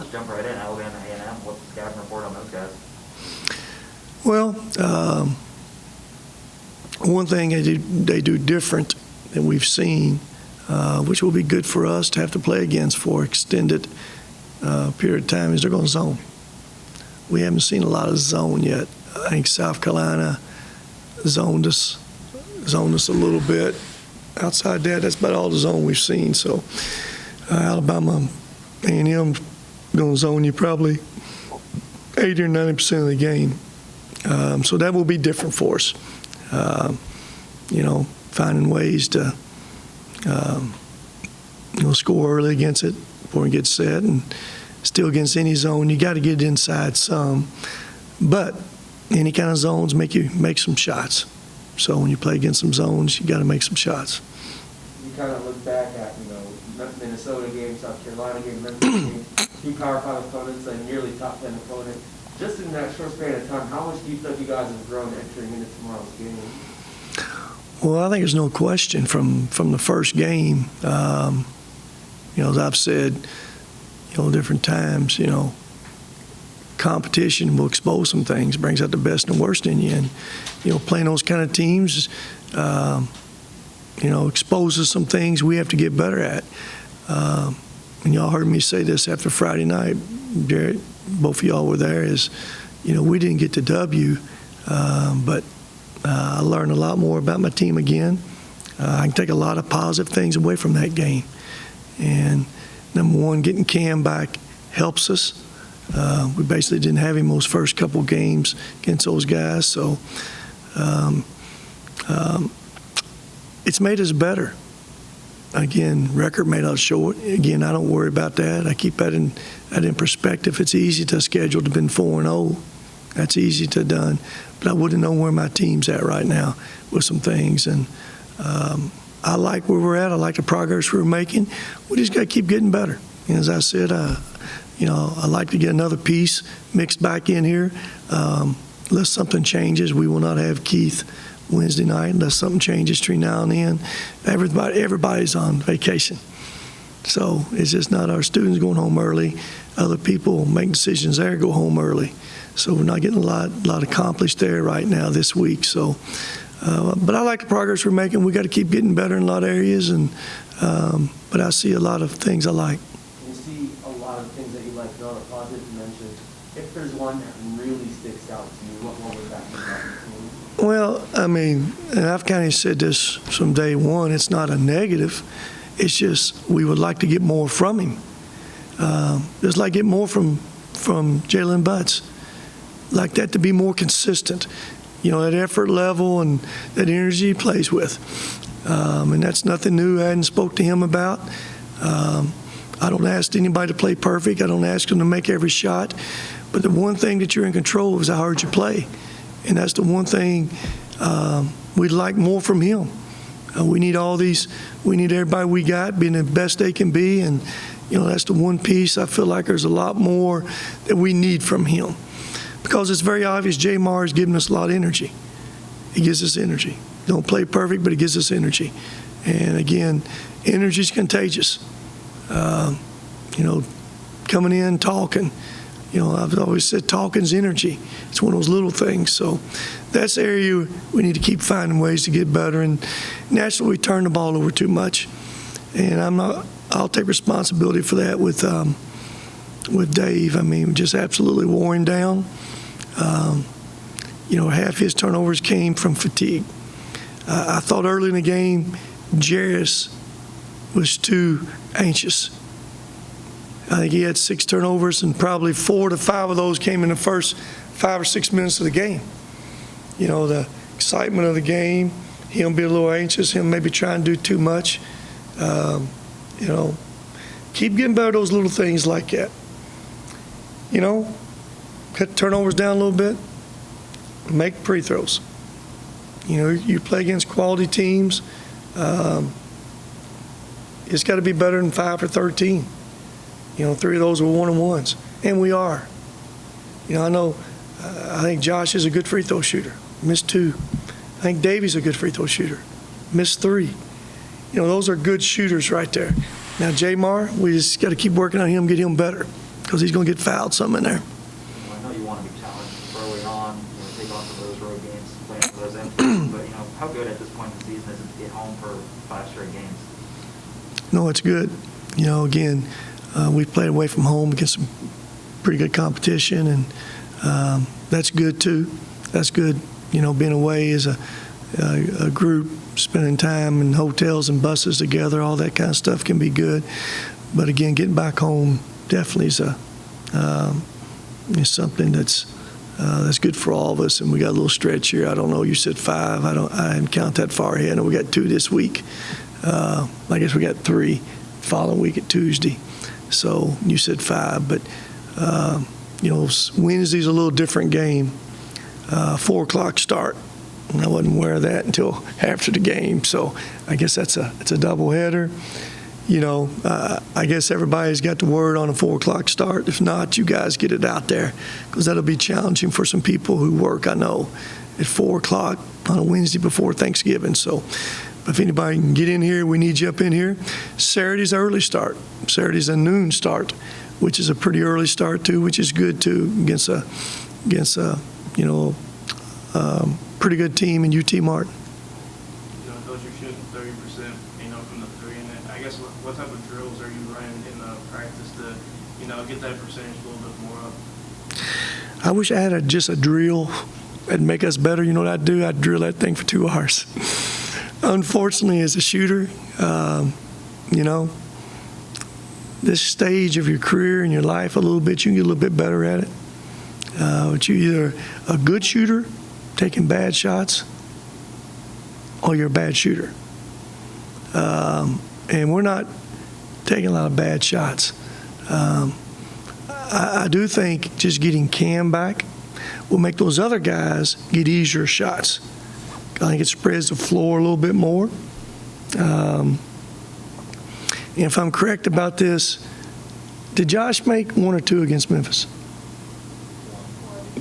let's jump right in. Alabama A&M, what's the scouting report on those guys? Well, one thing they do different than we've seen, which will be good for us to have to play against for extended period of time, is they're going to zone. We haven't seen a lot of zone yet. I think South Carolina zoned us a little bit. Outside that, that's about all the zone we've seen. So Alabama A&M going to zone you probably 80 or 90% of the game. So that will be different for us. Finding ways to score early against it before it gets set, and still against any zone, you got to get inside some. But any kind of zones make you make some shots. So when you play against some zones, you got to make some shots. You kind of look back at, Minnesota game, South Carolina game, Memphis game, 2 Power 5 opponents, a nearly top 10 opponent. Just in that short span of time, how much do you think you guys have grown entering into tomorrow's game? Well, I think there's no question from the first game. As I've said, different times, competition will expose some things, brings out the best and worst in you. And, playing those kind of teams, exposes some things we have to get better at. And y'all heard me say this after Friday night, Jarrett, both of y'all were there, is, we didn't get the W, but I learned a lot more about my team again. I can take a lot of positive things away from that game. And number one, getting Cam back helps us. We basically didn't have him those first couple games against those guys, so it's made us better. Again, record made us short. Again, I don't worry about that. I keep that in perspective. It's easy to schedule to been 4-0. That's easy to done. But I wouldn't know where my team's at right now with some things. And I like where we're at. I like the progress we're making. We just got to keep getting better. And as I said, I like to get another piece mixed back in here. Unless something changes, we will not have Keith Wednesday night unless something changes between now and then. Everybody's on vacation. So it's just not our students going home early. Other people make decisions there, go home early. So we're not getting a lot accomplished there right now this week. So, but I like the progress we're making. We got to keep getting better in a lot of areas, and but I see a lot of things I like. You see a lot of things that you like, not a positive to mention. If there's one that really sticks out to you, what would that be? Well, and I've kind of said this from day one, it's not a negative. It's just we would like to get more from him. Just like get more from Jaylen Butler. Like that to be more consistent. That effort level and that energy he plays with. And that's nothing new I hadn't spoke to him about. I don't ask anybody to play perfect. I don't ask them to make every shot. But the one thing that you're in control of is how hard you play. And that's the one thing we'd like more from him. We need everybody we got being the best they can be. And, that's the one piece I feel like there's a lot more that we need from him. Because it's very obvious Jamar is giving us a lot of energy. He gives us energy. Don't play perfect, but he gives us energy. And, again, energy is contagious. Coming in, talking. I've always said talking's energy. It's one of those little things. So that's the area we need to keep finding ways to get better. And naturally, we turn the ball over too much. And I'll take responsibility for that with Dave. Just absolutely wore him down. Half his turnovers came from fatigue. I thought early in the game, Jarris was too anxious. I think he had 6 turnovers, and probably 4 to 5 of those came in the first 5 or 6 minutes of the game. The excitement of the game, him be a little anxious, him maybe trying to do too much. Keep getting better at those little things like that. Cut turnovers down a little bit, make free throws. You play against quality teams. It's got to be better than 5 for 13. 3 of those were one-on-ones, and we are. I think Josh is a good free throw shooter, missed 2. I think Davey's a good free throw shooter, missed 3. Those are good shooters right there. Now, Jamar, we just got to keep working on him, get him better. because he's going to get fouled some in there. I know you want to be challenged early on, take off of those road games, play for those empties, but, how good at this point in the season is it to get home for 5 straight games? No, it's good. Again, we've played away from home against some pretty good competition, and that's good too. That's good. Being away as a group, spending time in hotels and buses together, all that kind of stuff can be good. But again, getting back home definitely is something that's good for all of us. And we got a little stretch here. I don't know. You said 5. I didn't count that far ahead. I know we got 2 this week. I guess we got 3 following week at Tuesday. So you said 5, but Wednesday's a little different game. 4 o'clock start. And I wasn't aware of that until after the game. So I guess it's a doubleheader. I guess everybody's got the word on a 4 o'clock start. If not, you guys get it out there, because that'll be challenging for some people who work, I know, at 4 o'clock on a Wednesday before Thanksgiving. So if anybody can get in here, we need you up in here. Saturday's early start. Saturday's a noon start, which is a pretty early start too, which is good too against a pretty good team in UT Martin. Coach, you're shooting 30%, from the 3, and I guess what type of drills are you running in practice to, get that percentage a little bit more up? I wish I had just a drill that'd make us better. You know what I'd do? I'd drill that thing for 2 hours. Unfortunately, as a shooter, this stage of your career and your life a little bit, you can get a little bit better at it. But you're either a good shooter, taking bad shots, or you're a bad shooter. And we're not taking a lot of bad shots. I do think just getting Cam back will make those other guys get easier shots. I think it spreads the floor a little bit more. And if I'm correct about this, did Josh make 1 or 2 against Memphis?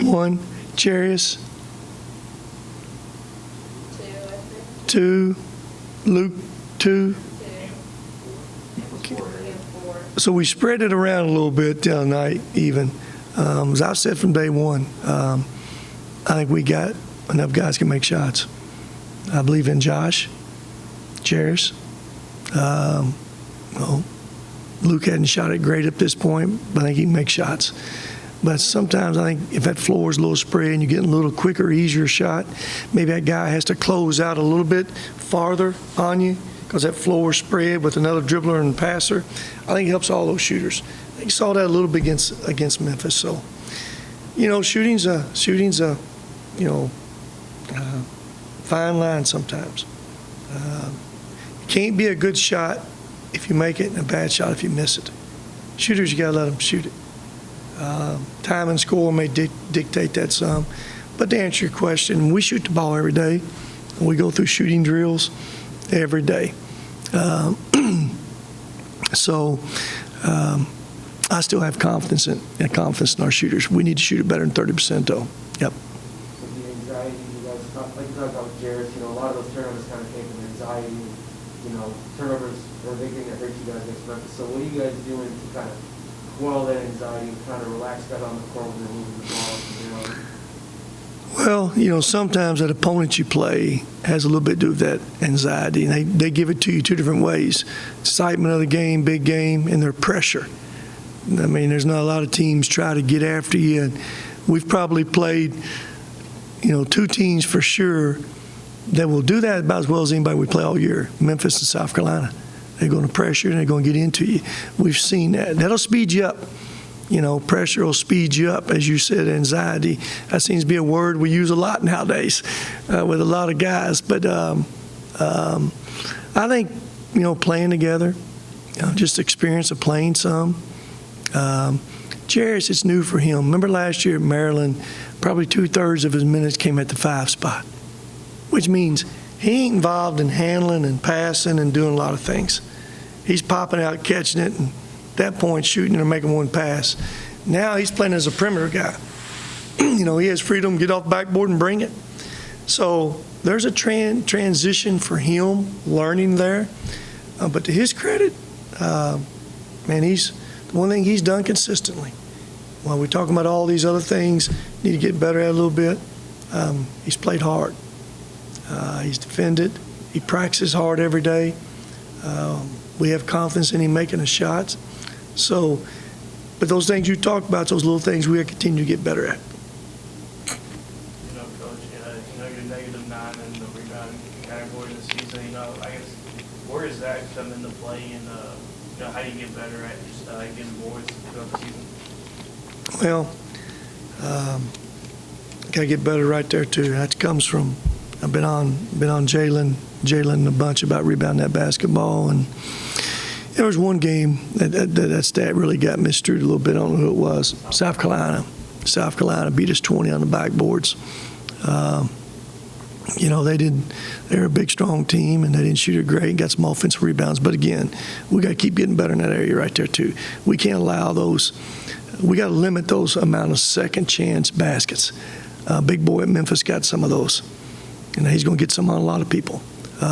1. Charius? 2. Luke? 2. So we spread it around a little bit the other night, even. As I've said from day one, I think we got enough guys can make shots. I believe in Josh, Charius. Luke hadn't shot it great at this point, but I think he can make shots. But sometimes I think if that floor is a little spread and you're getting a little quicker, easier shot, maybe that guy has to close out a little bit farther on you because that floor is spread with another dribbler and passer. I think it helps all those shooters. I think you saw that a little bit against Memphis. So, shooting's a fine line sometimes. You can't be a good shot if you make it and a bad shot if you miss it. Shooters, you got to let them shoot it. Time and score may dictate that some. But to answer your question, we shoot the ball every day. We go through shooting drills every day. So I still have confidence in our shooters. We need to shoot it better than 30% though. Yep. So the anxiety, you guys talked about Jarrett, a lot of those turnovers kind of came from anxiety. Turnovers were a big thing that hurt you guys against Memphis. So what are you guys doing to kind of quell that anxiety and kind of relax that on the court when they're moving the ball? Well, sometimes that opponent you play has a little bit to do with that anxiety, and they give it to you 2 different ways. Excitement of the game, big game, and their pressure. I mean, there's not a lot of teams try to get after you, and we've probably played, 2 teams for sure that will do that about as well as anybody we play all year, Memphis and South Carolina. They're going to pressure you, and they're going to get into you. We've seen that. That'll speed you up. Pressure will speed you up, as you said, anxiety. That seems to be a word we use a lot nowadays with a lot of guys. But I think, playing together, just experience of playing some. Jarius, it's new for him. Remember last year at Maryland, probably 2/3 of his minutes came at the 5 spot, which means he ain't involved in handling and passing and doing a lot of things. He's popping out, catching it, and at that point shooting or making 1 pass. Now he's playing as a perimeter guy. He has freedom to get off the backboard and bring it. So there's a transition for him learning there. But to his credit, man, he's one thing he's done consistently, while we're talking about all these other things, need to get better at a little bit, he's played hard. He's defended. He practices hard every day. We have confidence in him making the shots. So, but those things you talked about, those little things we continue to get better at. You know, Coach, you're -9 in the rebounding category this season. I guess where does that come into play, and how do you get better at just getting boards throughout the season? Well, got to get better right there too. That comes from I've been on Jaylen a bunch about rebounding that basketball, and there was one game that stat really got misstrued a little bit. I don't know who it was. South Carolina beat us 20 on the backboards. They're a big, strong team, and they didn't shoot it great and got some offensive rebounds. But again, we got to keep getting better in that area right there too. We can't allow those. We got to limit those amount of second chance baskets. Big boy at Memphis got some of those, and he's going to get some on a lot of people.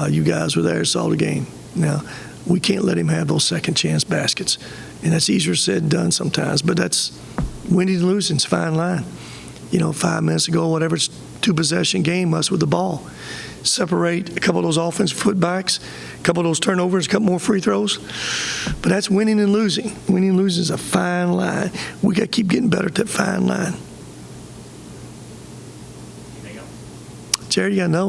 You guys were there, saw the game. Now, we can't let him have those second chance baskets, and that's easier said than done sometimes. But that's winning and losing. It's a fine line. 5 minutes ago, whatever, it's 2-possession game, us with the ball. Separate a couple of those offensive footbacks, a couple of those turnovers, a couple more free throws. But that's winning and losing. Winning and losing is a fine line. We got to keep getting better at that fine line. Jerry, you got to know.